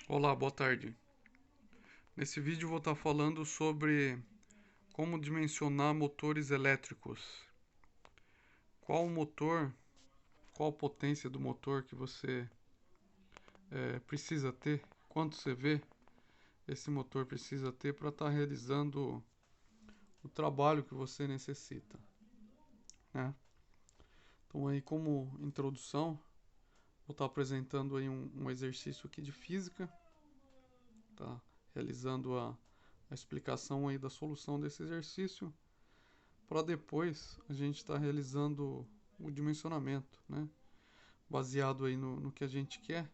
Olá, boa tarde. Nesse vídeo vou estar falando sobre como dimensionar motores elétricos. Qual o motor, qual a potência do motor que você precisa ter, quanto CV esse motor precisa ter para estar realizando o trabalho que você necessita, né? Então aí, como introdução, vou estar apresentando aí um exercício aqui de física, tá? Realizando a explicação aí da solução desse exercício, para depois a gente estar realizando o dimensionamento, né? Baseado aí no que a gente quer,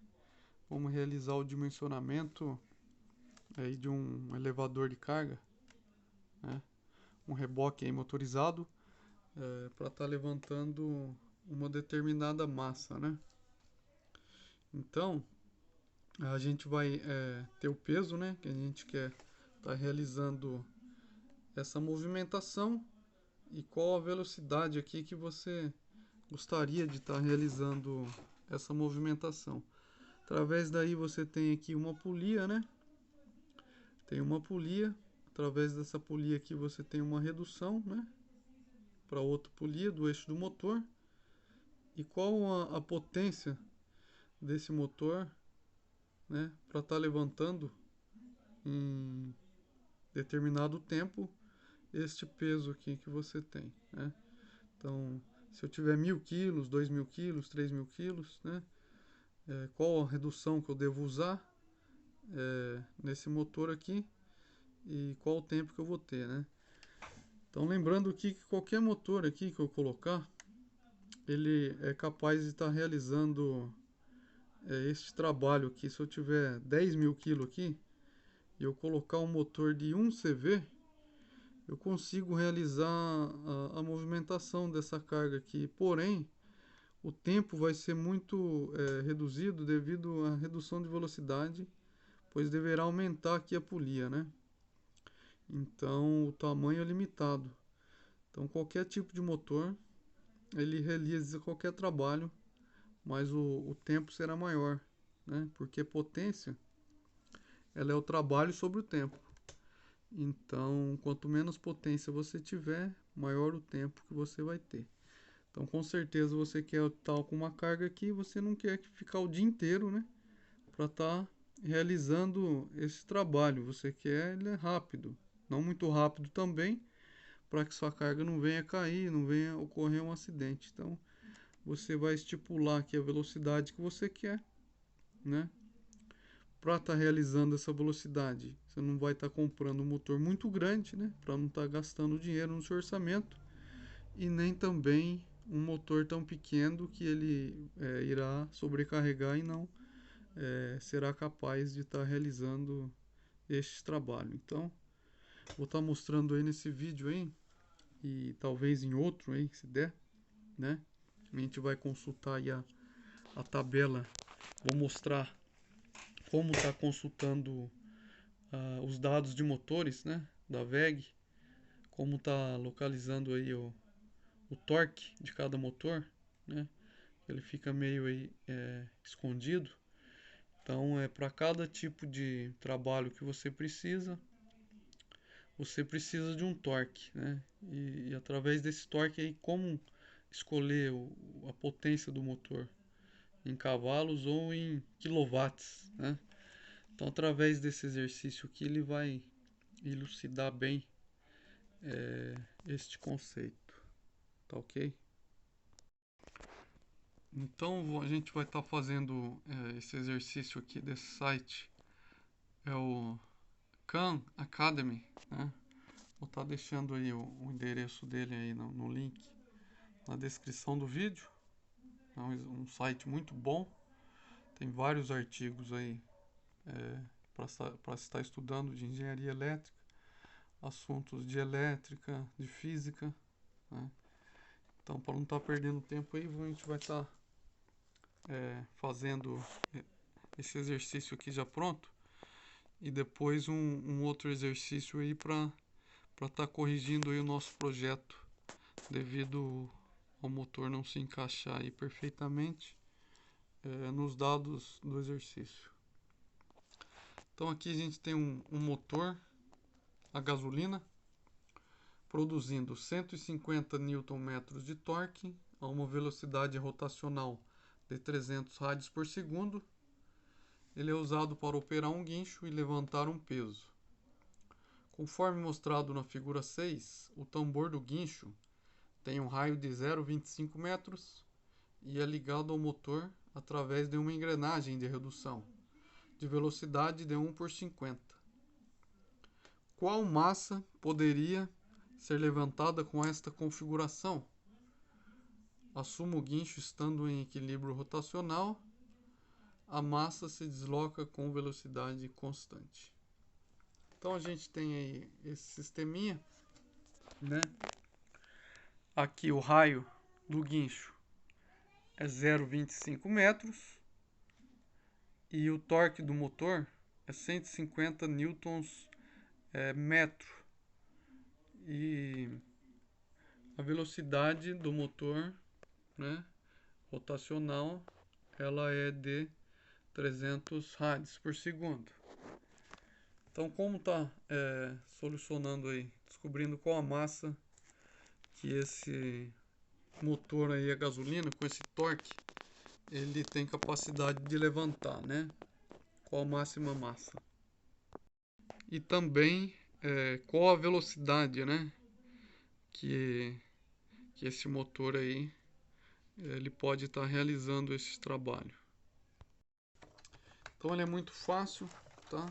vamos realizar o dimensionamento aí de um elevador de carga, né? Um reboque aí motorizado para estar levantando uma determinada massa, né? Então a gente vai ter o peso, né? Que a gente quer estar realizando essa movimentação e qual a velocidade aqui que você gostaria de estar realizando essa movimentação. Através daí você tem aqui uma polia, né? Tem uma polia. Através dessa polia aqui você tem uma redução, né? Para outra polia do eixo do motor. E qual a potência desse motor, né? Para estar levantando em determinado tempo este peso aqui que você tem, né? Então, se eu tiver 1.000 quilos, 2.000 quilos, 3.000 quilos, né? Qual a redução que eu devo usar nesse motor aqui e qual o tempo que eu vou ter, né? Então, lembrando aqui que qualquer motor aqui que eu colocar, ele é capaz de estar realizando este trabalho aqui. Se eu tiver 10.000 quilos aqui e eu colocar um motor de 1 CV, eu consigo realizar a movimentação dessa carga aqui. Porém, o tempo vai ser muito reduzido devido à redução de velocidade, pois deverá aumentar aqui a polia, né? Então, o tamanho é limitado. Então, qualquer tipo de motor, ele realiza qualquer trabalho, mas o tempo será maior, né? Porque potência, ela é o trabalho sobre o tempo. Então, quanto menos potência você tiver, maior o tempo que você vai ter. Então, com certeza você quer estar com uma carga aqui, você não quer ficar o dia inteiro, né? Para estar realizando esse trabalho. Você quer ele rápido, não muito rápido também, para que sua carga não venha cair, não venha ocorrer um acidente. Então, você vai estipular aqui a velocidade que você quer, né? Para estar realizando essa velocidade, você não vai estar comprando um motor muito grande, né? Para não estar gastando dinheiro no seu orçamento e nem também um motor tão pequeno que ele irá sobrecarregar e não será capaz de estar realizando este trabalho. Então, vou estar mostrando aí nesse vídeo aí e talvez em outro aí, se der, né? A gente vai consultar aí a tabela. Vou mostrar como está consultando os dados de motores, né, da WEG, como está localizando aí o torque de cada motor, né? Ele fica meio aí escondido. Então, para cada tipo de trabalho que você precisa de um torque, né? E através desse torque aí, como escolher a potência do motor em cavalos ou em quilowatts, né? Então, através desse exercício aqui, ele vai elucidar bem este conceito, tá ok? Então, a gente vai estar fazendo esse exercício aqui desse site, é o Khan Academy, né? Vou estar deixando aí o endereço dele aí no link na descrição do vídeo. É um site muito bom, tem vários artigos aí para estar estudando de engenharia elétrica, assuntos de elétrica, de física, né? Então, para não estar perdendo tempo aí, a gente vai estar fazendo esse exercício aqui já pronto e depois um outro exercício aí para estar corrigindo aí o nosso projeto devido ao motor não se encaixar aí perfeitamente nos dados do exercício. Então aqui a gente tem um motor a gasolina produzindo 150 Nm de torque a uma velocidade rotacional de 300 rádios por segundo. Ele é usado para operar um guincho e levantar um peso. Conforme mostrado na figura 6, o tambor do guincho tem um raio de 0,25 metros e é ligado ao motor através de uma engrenagem de redução de velocidade de 1/50. Qual massa poderia ser levantada com esta configuração? Assuma o guincho estando em equilíbrio rotacional, a massa se desloca com velocidade constante. Então a gente tem aí esse sisteminha, né? Aqui o raio do guincho é 0,25 metros e o torque do motor é 150 newtons metro. E a velocidade do motor, né, rotacional, ela é de 300 rádios por segundo. Então, como está solucionando aí, descobrindo qual a massa que esse motor aí a gasolina com esse torque ele tem capacidade de levantar, né? Qual a máxima massa? E também qual a velocidade, né? Que esse motor aí ele pode estar realizando esse trabalho. Então ele é muito fácil, tá?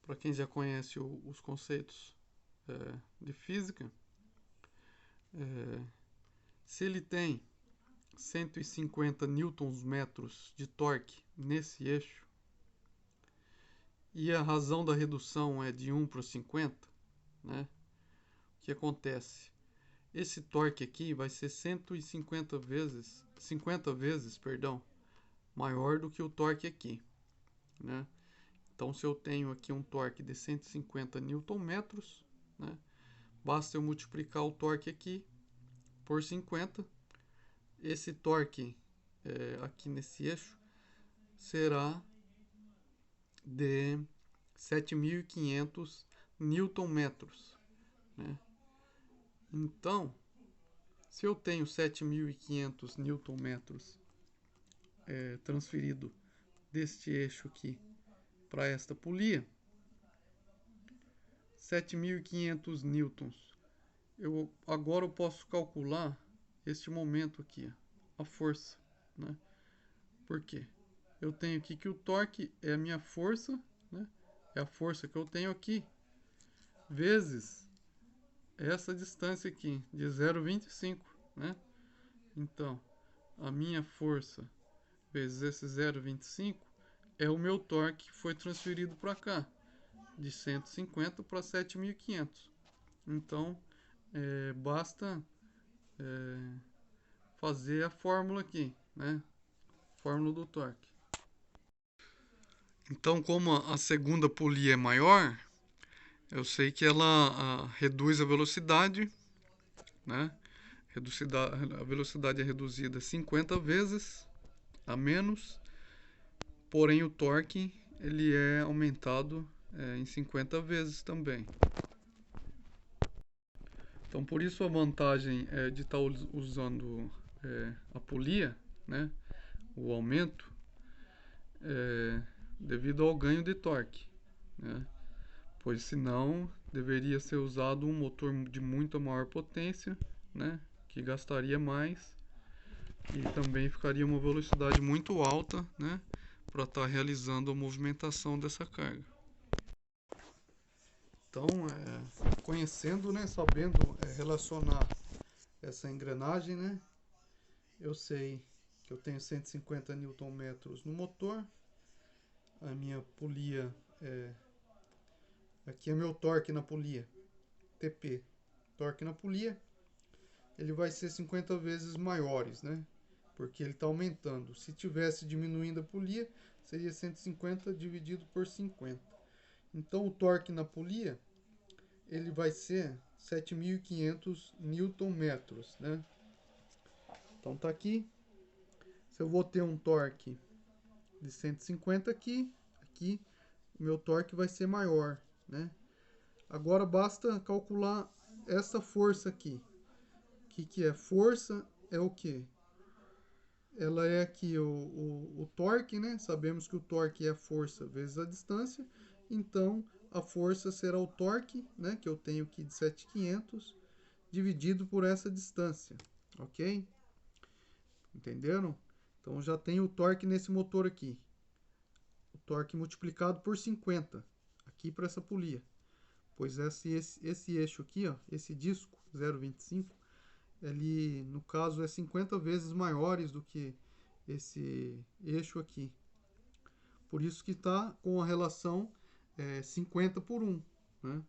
Para quem já conhece os conceitos de física. Se ele tem 150 newtons-metros de torque nesse eixo e a razão da redução é de 1/50, né? O que acontece? Esse torque aqui vai ser 50 vezes, maior do que o torque aqui, né? Então, se eu tenho aqui um torque de 150 Nm, né, basta eu multiplicar o torque aqui por 50. Esse torque aqui nesse eixo será de 7.500 Nm, né? Então, se eu tenho 7.500 Nm transferido deste eixo aqui para esta polia, 7.500 newtons. Agora eu posso calcular este momento aqui, a força, né? Por quê? Eu tenho aqui que o torque é a minha força, né? É a força que eu tenho aqui, vezes essa distância aqui, de 0,25, né? Então, a minha força vezes esse 0,25 é o meu torque que foi transferido para cá, de 150 para 7.500. Então, basta fazer a fórmula aqui, né? Fórmula do torque. Então, como a segunda polia é maior, eu sei que ela reduz a velocidade, né? A velocidade é reduzida 50 vezes a menos, porém o torque ele é aumentado em 50 vezes também. Então, por isso a vantagem de estar usando a polia, né, o aumento, devido ao ganho de torque, né, pois senão deveria ser usado um motor de muito maior potência, né, que gastaria mais e também ficaria uma velocidade muito alta, né, para estar realizando a movimentação dessa carga. Então, conhecendo, né, sabendo relacionar essa engrenagem, né, eu sei que eu tenho 150 Nm no motor, a minha polia, aqui é meu torque na polia, TP, torque na polia, ele vai ser 50 vezes maiores, né, porque ele está aumentando. Se tivesse diminuindo a polia, seria 150 dividido por 50. Então o torque na polia ele vai ser 7.500 Nm, né? Então tá aqui. Se eu vou ter um torque de 150 aqui meu torque vai ser maior, né? Agora basta calcular essa força aqui. O que é? Força é o quê? Ela é aqui o torque, né? Sabemos que o torque é a força vezes a distância. Então, a força será o torque, né? Que eu tenho aqui de 7.500, dividido por essa distância, ok? Entenderam? Então, já tenho o torque nesse motor aqui. O torque multiplicado por 50, aqui para essa polia. Pois esse eixo aqui, ó, esse disco 0,25, ele, no caso, é 50 vezes maiores do que esse eixo aqui. Por isso que está com a relação 50 por 1. Né?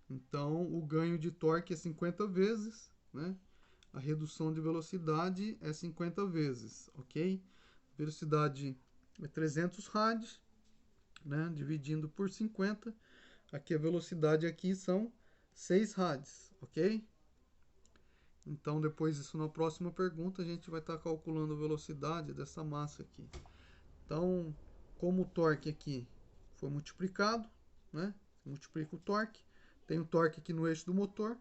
Então, o ganho de torque é 50 vezes, né? A redução de velocidade é 50 vezes, ok? Velocidade é 300 rádios, né? Dividindo por 50. Aqui a velocidade aqui são 6 rádios, ok? Então, depois disso, na próxima pergunta, a gente vai estar calculando a velocidade dessa massa aqui. Então, como o torque aqui foi multiplicado, né? Multiplica o torque. Tem o torque aqui no eixo do motor.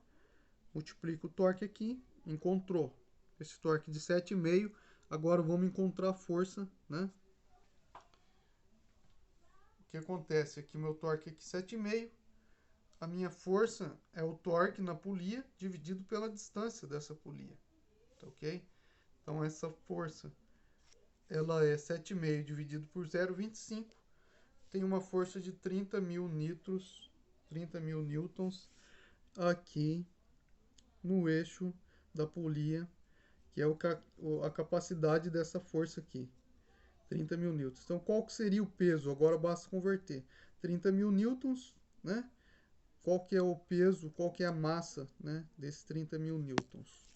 Multiplica o torque aqui. Encontrou esse torque de 7,5. Agora vamos encontrar a força, né? O que acontece aqui, meu torque aqui 7,5. A minha força é o torque na polia dividido pela distância dessa polia. Tá ok? Então essa força ela é 7,5 dividido por 0,25. Tem uma força de 30.000 nitros, 30.000 newtons aqui no eixo da polia, que é a capacidade dessa força aqui. 30.000 newtons. Então qual que seria o peso? Agora basta converter. 30.000 newtons, né? Qual que é o peso, qual que é a massa, né, desses 30.000 newtons.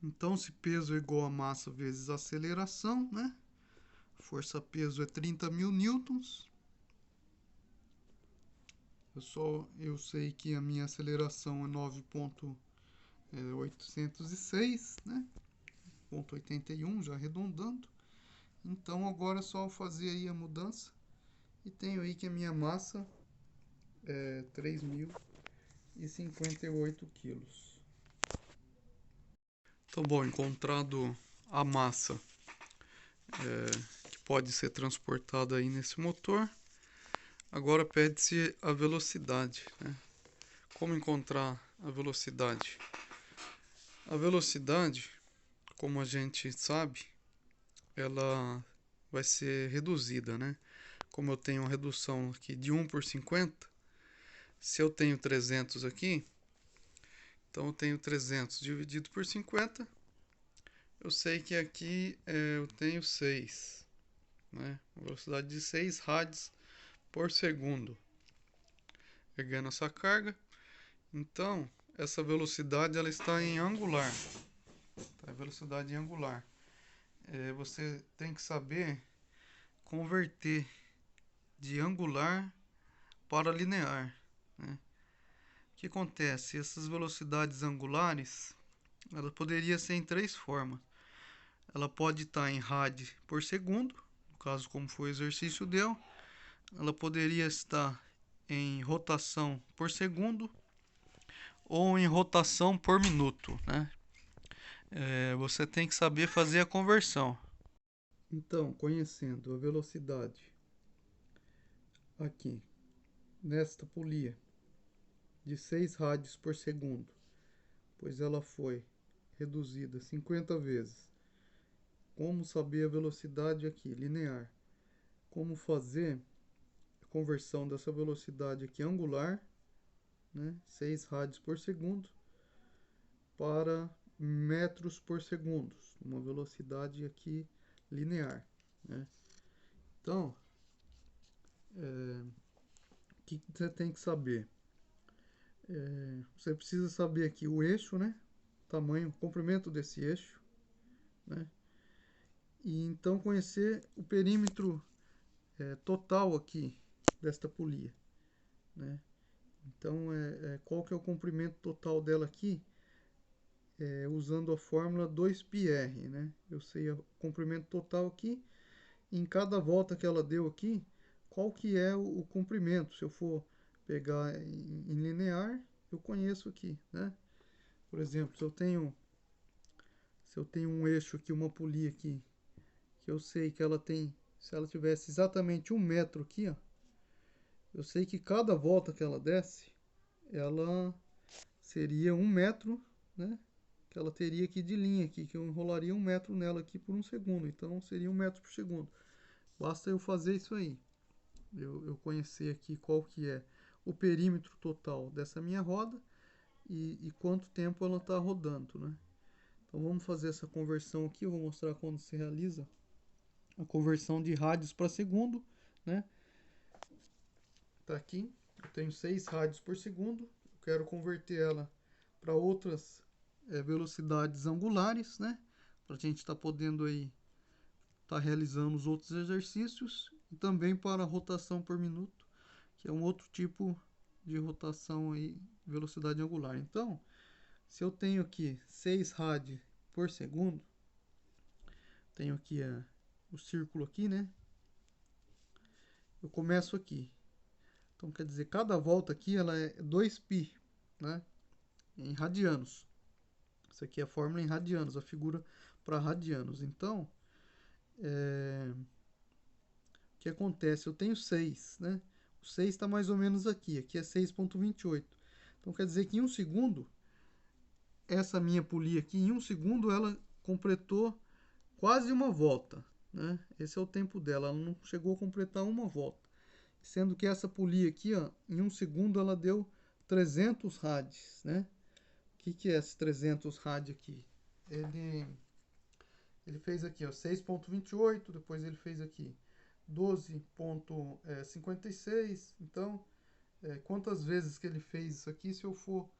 Então, se peso é igual a massa vezes a aceleração, né? Força-peso é 30.000 newtons. Eu sei que a minha aceleração é 9.806, né? 0,81, já arredondando. Então, agora é só fazer aí a mudança. E tenho aí que a minha massa é 3.058 quilos. Então, bom, encontrado a massa que pode ser transportada aí nesse motor, agora pede-se a velocidade, né? Como encontrar a velocidade? A velocidade, como a gente sabe, ela vai ser reduzida, né? Como eu tenho uma redução aqui de 1 por 50, se eu tenho 300 aqui, então eu tenho 300 dividido por 50, eu sei que aqui eu tenho 6, né? Uma velocidade de 6 rádios por segundo. Pegando essa carga, então essa velocidade ela está em angular, tá? Velocidade em angular. Você tem que saber converter de angular para linear, né? O que acontece? Essas velocidades angulares, ela poderia ser em três formas. Ela pode estar em rádio por segundo, no caso como foi o exercício deu. Ela poderia estar em rotação por segundo ou em rotação por minuto, né? Você tem que saber fazer a conversão. Então, conhecendo a velocidade aqui nesta polia de 6 rádios por segundo, pois ela foi reduzida 50 vezes. Como saber a velocidade aqui, linear? Como fazer a conversão dessa velocidade aqui angular, né, 6 rádios por segundo, para metros por segundo, uma velocidade aqui linear, né? Então, o que você tem que saber? Você precisa saber aqui o eixo, né? Tamanho, comprimento desse eixo, né? E então conhecer o perímetro total aqui desta polia, né? Então, qual que é o comprimento total dela aqui? Usando a fórmula 2πr, né? Eu sei o comprimento total aqui. Em cada volta que ela deu aqui, qual que é o comprimento. Se eu for pegar em linear, eu conheço aqui, né? Por exemplo, se eu tenho um eixo aqui, uma polia aqui, que eu sei que ela tem, se ela tivesse exatamente 1 metro aqui, ó, eu sei que cada volta que ela desce, ela seria 1 metro, né? Que ela teria aqui de linha aqui, que eu enrolaria 1 metro nela aqui por 1 segundo. Então seria 1 metro por segundo. Basta eu fazer isso aí. Eu conhecer aqui qual que é o perímetro total dessa minha roda e quanto tempo ela está rodando, né? Então vamos fazer essa conversão aqui. Eu vou mostrar quando se realiza a conversão de rádios para segundo, né? Tá aqui. Eu tenho 6 rádios por segundo. Eu quero converter ela para outras velocidades angulares, né? Para a gente estar podendo aí estar realizando os outros exercícios e também para a rotação por minuto, que é um outro tipo de rotação aí, velocidade angular. Então, se eu tenho aqui 6 rádios por segundo, tenho aqui o círculo aqui, né? Eu começo aqui. Então, quer dizer, cada volta aqui ela é 2π, né? Em radianos. Isso aqui é a fórmula em radianos, a figura para radianos. Então, o que acontece? Eu tenho 6, né? O 6 está mais ou menos aqui. Aqui é 6,28. Então, quer dizer que em 1 segundo, essa minha polia aqui, em 1 segundo, ela completou quase uma volta, né? Esse é o tempo dela. Ela não chegou a completar uma volta. Sendo que essa polia aqui, ó, em 1 segundo, ela deu 300 rádios, né? O que é esse 300 rádios aqui? Ele fez aqui, ó, 6,28, depois ele fez aqui 12,56. Então, quantas vezes que ele fez isso aqui, se eu for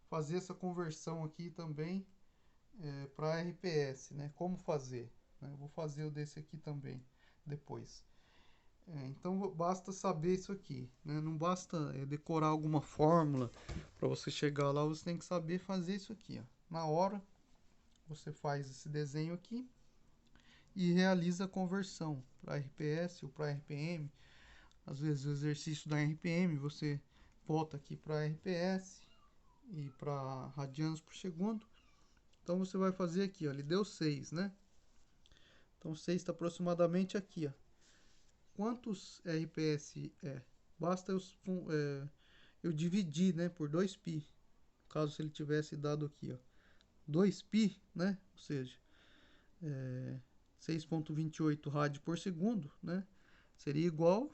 fazer essa conversão aqui também para RPS, né? Como fazer? Né? Eu vou fazer o desse aqui também depois. Então basta saber isso aqui, né? Não basta decorar alguma fórmula para você chegar lá, você tem que saber fazer isso aqui, ó. Na hora você faz esse desenho aqui e realiza a conversão para RPS ou para RPM. Às vezes o exercício da RPM você volta aqui para RPS e para radianos por segundo. Então você vai fazer aqui, ó, ele deu 6, né? Então 6 está aproximadamente aqui, ó. Quantos RPS é? Basta eu dividir, né, por 2π. Caso se ele tivesse dado aqui, ó, 2π, né? Ou seja, 6,28 rádio por segundo, né? Seria igual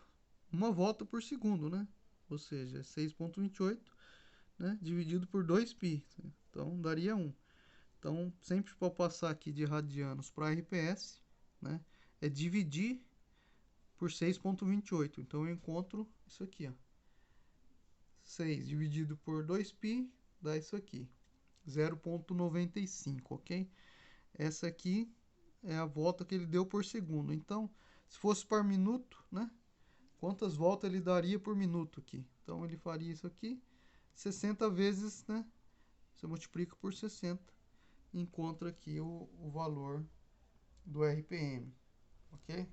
uma volta por segundo, né? Ou seja, 6,28, né, dividido por 2π. Então daria 1. Então, sempre para passar aqui de radianos para RPS, né, é dividir por 6,28. Então eu encontro isso aqui, ó. 6 dividido por 2π dá isso aqui, 0,95, ok? Essa aqui é a volta que ele deu por segundo. Então, se fosse por minuto, né? Quantas voltas ele daria por minuto aqui? Então, ele faria isso aqui 60 vezes, né? Você multiplica por 60 e encontra aqui o valor do RPM, ok?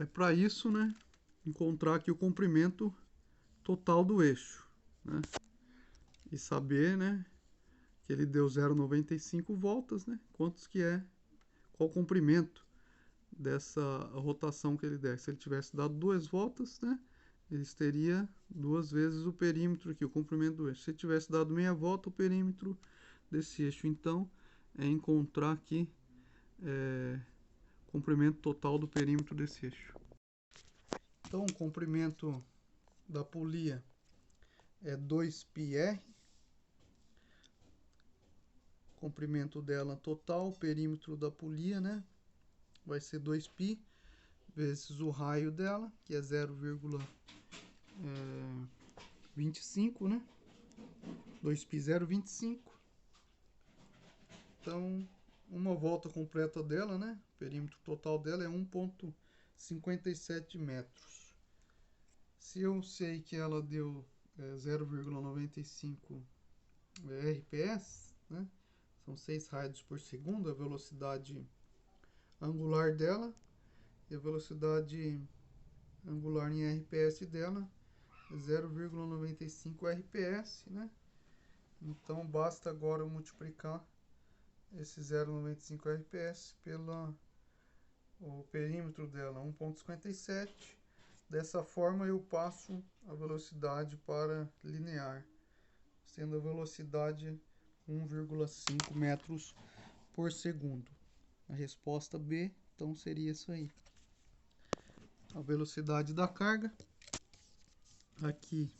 É para isso, né? Encontrar aqui o comprimento total do eixo, né? E saber, né, que ele deu 0,95 voltas, né? Quantos que é, qual o comprimento dessa rotação que ele der. Se ele tivesse dado 2 voltas, né, ele teria 2 vezes o perímetro aqui, o comprimento do eixo. Se ele tivesse dado meia volta, o perímetro desse eixo. Então, é encontrar aqui o comprimento total do perímetro desse eixo. Então, o comprimento da polia é 2πr. Comprimento dela total, perímetro da polia, né? Vai ser 2π vezes o raio dela, que é 0,25, né? 2π 0,25. Então, uma volta completa dela, né? O perímetro total dela é 1,57 metros. Se eu sei que ela deu 0,95 RPS, né? São 6 rádios por segundo, a velocidade angular dela, e a velocidade angular em RPS dela é 0,95 RPS, né? Então basta agora eu multiplicar esse 0,95 RPS pelo perímetro dela, 1,57. Dessa forma eu passo a velocidade para linear, sendo a velocidade 1,5 metros por segundo. A resposta B, então, seria isso aí. A velocidade da carga, aqui